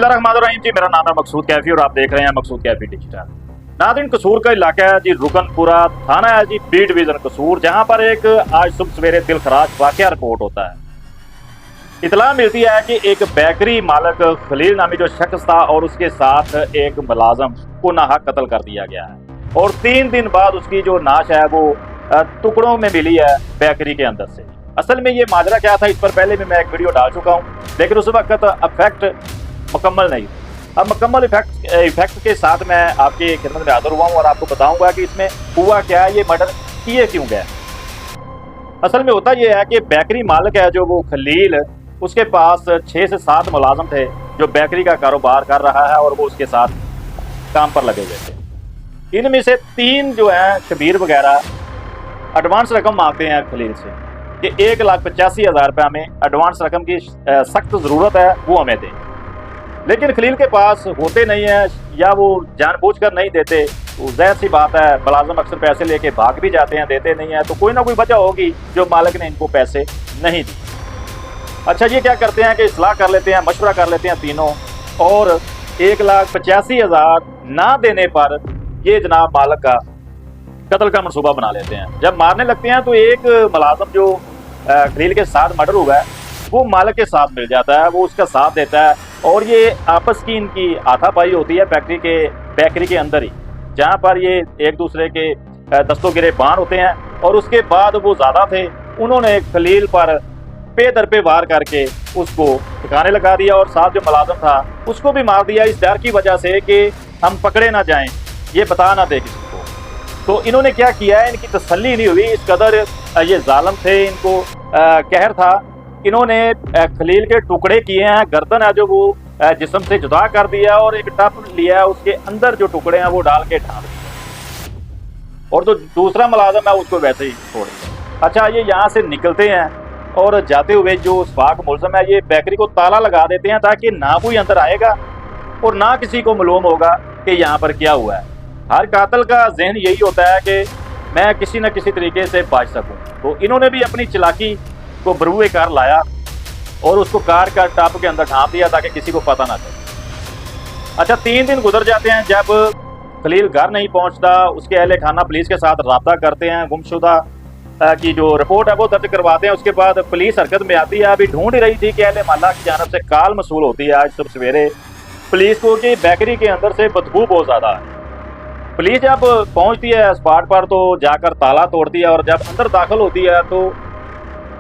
बिस्मिल्लाहिर्रहमानिर्रहीम जी, मेरा नाम है मकसूद कैफी और आप देख रहे हैं मकसूद कैफी डिजिटल। नाज़रीन, कसूर का इलाका है जी, रुकनपुरा थाना है जी, बी डिवीजन कसूर, जहां पर एक आज सुबह सवेरे दिलखराज वाकया रिपोर्ट होता है। इतला मिलती है कि एक बेकरी मालिक खलील नामी जो शख्स था और उसके साथ एक मुलाजम को नाहक कत्ल कर दिया गया है और 3 दिन बाद उसकी जो नाश है वो टुकड़ों में मिली है बेकरी के अंदर से। असल में ये माजरा क्या था, इस पर पहले भी मैं एक वीडियो डाल चुका हूँ, लेकिन उस वक्त इफेक्ट मुकम्मल नहीं। अब मुकम्मल इफेक्ट के साथ मैं आपकी खिदमत में हाजिर हुआ हूँ और आपको बताऊंगा कि इसमें हुआ क्या है, ये मर्डर किए क्यों गया। असल में होता ये है कि बेकरी मालिक है जो वो खलील, उसके पास 6 से 7 मुलाजम थे जो बेकरी का कारोबार कर रहा है और वो उसके साथ काम पर लगे हुए थे। इनमें से 3 जो हैं शबीर वगैरह एडवांस रकम मांगते हैं खलील से कि 1,85,000 रुपये हमें एडवांस रकम की सख्त ज़रूरत है, वो हमें दें। लेकिन खलील के पास होते नहीं है या वो जानबूझकर नहीं देते। तो ज़ाहिर सी बात है, मुलाजिम अक्सर पैसे लेके भाग भी जाते हैं, देते नहीं है, तो कोई ना कोई वजह होगी जो मालिक ने इनको पैसे नहीं दिए। अच्छा, ये क्या करते हैं कि इस्लाह कर लेते हैं, मशवरा कर लेते हैं तीनों, और 1,85,000 ना देने पर ये जनाब मालिक का कत्ल का मनसूबा बना लेते हैं। जब मारने लगते हैं तो एक मुलाजिम जो खलील के साथ मर्डर हुआ है वो मालिक के साथ मिल जाता है, वो उसका साथ देता है और ये आपस की इनकी हाथापाई होती है बेकरी के अंदर ही, जहाँ पर ये एक दूसरे के दस्तों गिरेबान होते हैं। और उसके बाद वो ज़्यादा थे, उन्होंने खलील पर पे दर पे वार करके उसको ठिकाने लगा दिया और साथ जो मुलाजिम था उसको भी मार दिया, इस डर की वजह से कि हम पकड़े ना जाएं, ये बता ना दे किसी को। तो इन्होंने क्या किया है, इनकी तसल्ली नहीं हुई, इस कदर ये जालिम थे, इनको कहर था। इन्होंने खलील के टुकड़े किए हैं, गर्दन है जो वो जिस्म से जुदा कर दिया और एक टप लिया, उसके अंदर जो टुकड़े हैं वो डाल के ढांप दिए और जो दूसरा मुलाजिम है उसको वैसे ही छोड़ दिया। अच्छा, ये यहाँ से निकलते हैं और जाते हुए जो सवाक मुलज़म है ये बेकरी को ताला लगा देते हैं ताकि ना कोई अंदर आएगा और ना किसी को मालूम होगा कि यहाँ पर क्या हुआ है। हर कातिल का जहन यही होता है कि मैं किसी न किसी तरीके से बच सकूं। तो इन्होंने भी अपनी चालाकी को बरूए कार लाया और उसको कार का टप के अंदर ढांप दिया ताकि किसी को पता ना चले। अच्छा, 3 दिन गुजर जाते हैं, जब खलील घर नहीं पहुंचता, उसके अहले खाना पुलिस के साथ रब्ता करते हैं, गुमशुदा की जो रिपोर्ट है वो दर्ज करवाते हैं। उसके बाद पुलिस हरकत में आती है। अभी ढूंढ ही रही थी कि अहले मोहल्ला की जानब से कॉल मसूल होती है आज सुबह सवेरे पुलिस को कि बेकरी के अंदर से बदबू बहुत ज़्यादा है। पुलिस जब पहुंचती है स्पॉट पर तो जाकर ताला तोड़ती है और जब अंदर दाखिल होती है तो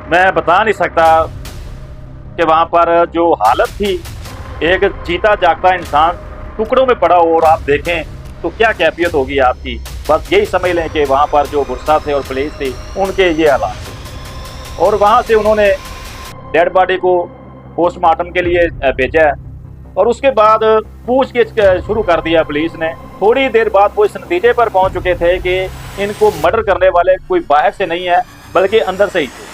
मैं बता नहीं सकता कि वहाँ पर जो हालत थी, एक जीता जागता इंसान टुकड़ों में पड़ा हो और आप देखें तो क्या कैफियत होगी आपकी। बस यही समझ लें कि वहाँ पर जो गुस्सा थे और पुलिस थी उनके ये हालात थे। और वहाँ से उन्होंने डेड बॉडी को पोस्टमार्टम के लिए भेजा है और उसके बाद पूछगिछ शुरू कर दिया पुलिस ने। थोड़ी देर बाद वो इस नतीजे पर पहुंच चुके थे कि इनको मर्डर करने वाले कोई बाहर से नहीं है बल्कि अंदर से ही थे।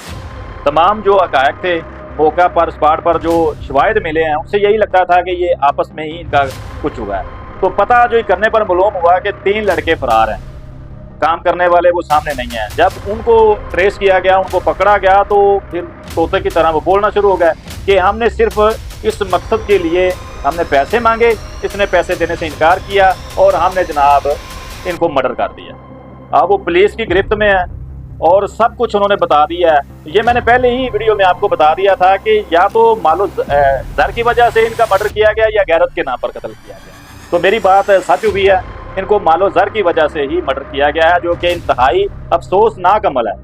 तमाम जो हकायक थे मौका पर स्पॉट पर जो शवाहिद मिले हैं उससे यही लगता था कि ये आपस में ही इनका कुछ हुआ है। तो पता जो करने पर मालूम हुआ कि 3 लड़के फरार हैं, काम करने वाले वो सामने नहीं हैं। जब उनको ट्रेस किया गया, उनको पकड़ा गया, तो फिर तोते की तरह वो बोलना शुरू हो गया कि हमने सिर्फ इस मकसद के लिए हमने पैसे मांगे, इसने पैसे देने से इनकार किया और हमने जनाब इनको मर्डर कर दिया। अब वो पुलिस की गिरफ्त में है और सब कुछ उन्होंने बता दिया है। ये मैंने पहले ही वीडियो में आपको बता दिया था कि या तो मालूम डर की वजह से इनका मर्डर किया गया या गैरत के नाम पर कत्ल किया गया। तो मेरी बात सच हुई है, इनको मालो ज़र की वजह से ही मर्डर किया गया है, जो कि इंतहाई अफसोसनाक अमल है।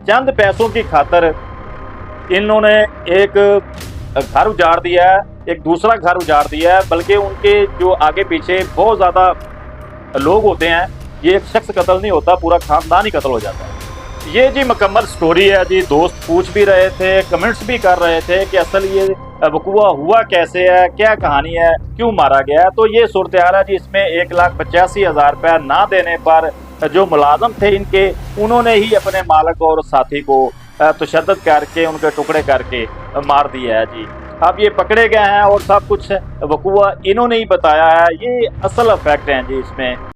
चंद पैसों की खातर इन्होंने एक घर उजाड़ दिया है, एक दूसरा घर उजाड़ दिया है, बल्कि उनके जो आगे पीछे बहुत ज़्यादा लोग होते हैं। ये एक शख्स कत्ल नहीं होता, पूरा खानदान ही कत्ल हो जाता है। ये जी मुकम्मल स्टोरी है जी। दोस्त पूछ भी रहे थे, कमेंट्स भी कर रहे थे कि असल ये वक़ुआ हुआ कैसे है, क्या कहानी है, क्यों मारा गया है। तो ये सूरत हाल है जी। इसमें 1,85,000 रुपया ना देने पर जो मुलाजम थे इनके, उन्होंने ही अपने मालिक और साथी को तशद्दुद करके उनके टुकड़े करके मार दिया है जी। अब ये पकड़े गए हैं और सब कुछ वक़ुआ इन्होंने ही बताया है। ये असल फैक्ट हैं जी इसमें।